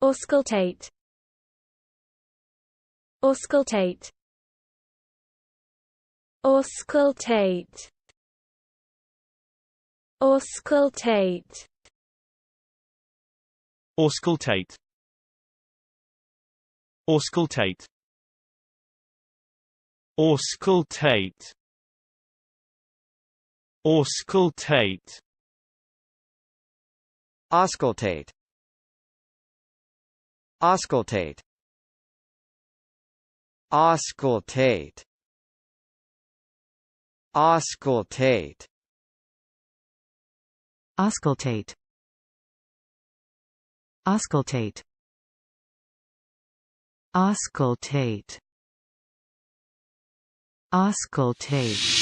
Auscultate. Auscultate. Auscultate. Auscultate. Auscultate. Auscultate. Auscultate. Auscultate. Auscultate. Auscultate. Auscultate. Auscultate. Auscultate. Auscultate. Auscultate. Auscultate.